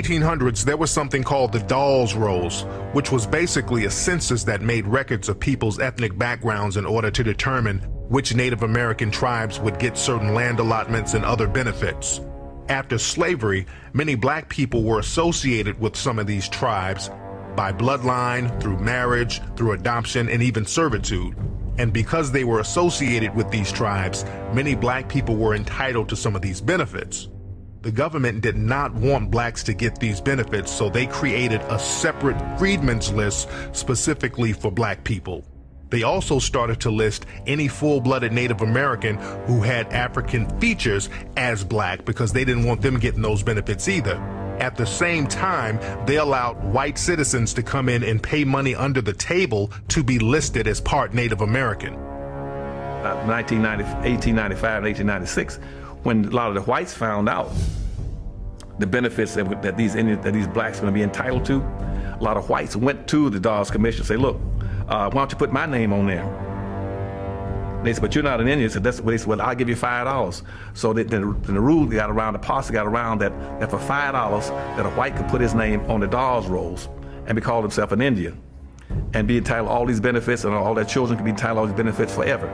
1800s, there was something called the Dawes Rolls, which was basically a census that made records of people's ethnic backgrounds in order to determine which Native American tribes would get certain land allotments and other benefits. After slavery, many black people were associated with some of these tribes by bloodline, through marriage, through adoption, and even servitude. And because they were associated with these tribes, many black people were entitled to some of these benefits. The government did not want blacks to get these benefits, so they created a separate freedmen's list specifically for black people. They also started to list any full-blooded Native American who had African features as black because they didn't want them getting those benefits either. At the same time, they allowed white citizens to come in and pay money under the table to be listed as part Native American. 1895 and 1896, when a lot of the whites found out the benefits that these blacks are going to be entitled to, a lot of whites went to the Dawes Commission and say, look, why don't you put my name on there? They said, but you're not an Indian. So that's what they said, well, I'll give you $5. So then the rule got around, the posse got around that for $5 that a white could put his name on the Dawes Rolls and be called himself an Indian and be entitled to all these benefits, and all their children could be entitled to all these benefits forever.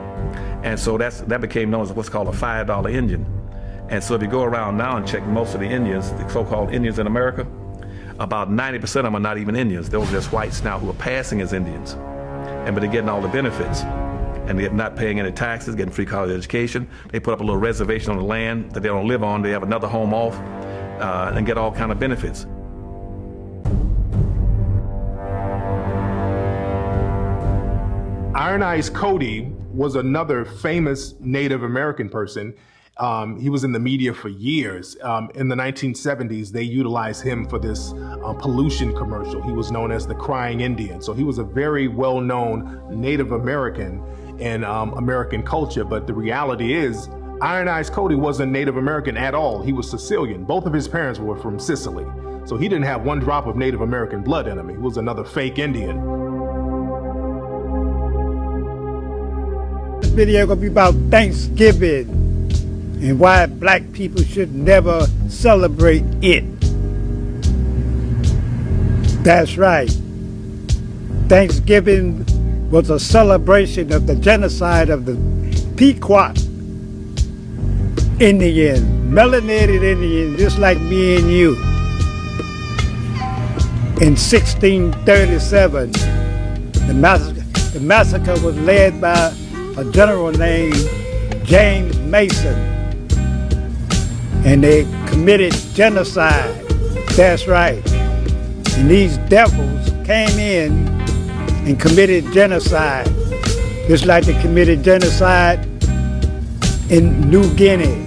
And so that became known as what's called a $5 Indian. And so if you go around now and check most of the Indians, the so-called Indians in America, about 90% of them are not even Indians. Those are just whites now who are passing as Indians. But they're getting all the benefits. And they're not paying any taxes, getting free college education. They put up a little reservation on the land that they don't live on. They have another home off and get all kind of benefits. Iron Eyes Cody was another famous Native American person. He was in the media for years. In the 1970s, they utilized him for this pollution commercial. He was known as the Crying Indian. So he was a very well-known Native American in American culture. But the reality is, Iron Eyes Cody wasn't Native American at all. He was Sicilian. Both of his parents were from Sicily. So he didn't have one drop of Native American blood in him. He was another fake Indian. This video gonna be about Thanksgiving and why black people should never celebrate it. That's right. Thanksgiving was a celebration of the genocide of the Pequot Indians, melanated Indians just like me and you. In 1637, the massacre was led by a general named James Mason, and they committed genocide. That's right. And these devils came in and committed genocide, just like they committed genocide in New Guinea,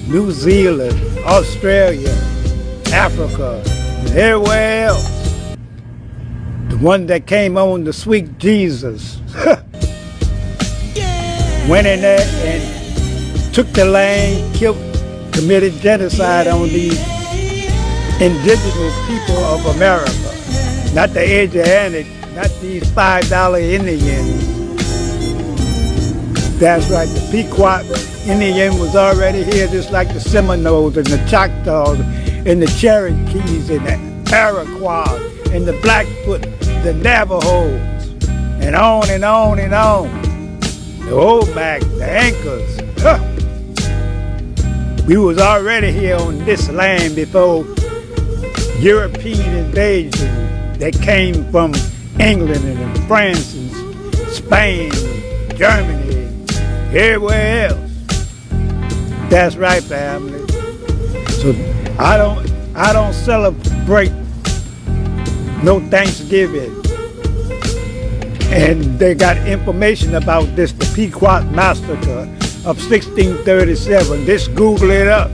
New Zealand, Australia, Africa, and everywhere else. The one that came on the sweet Jesus went in there and took the land, committed genocide on the indigenous people of America, not the Asiatic, not these $5 Indians. That's right, the Pequot Indian was already here, just like the Seminoles and the Choctaws and the Cherokees and the Iroquois and the Blackfoot, the Navajos, and on and on and on. The Omac, the Incas. We was already here on this land before European invasion that came from England and France and Spain, and Germany, and everywhere else. That's right, family. So I don't celebrate no Thanksgiving. And they got information about this, the Pequot Massacre of 1637. Just Google it up.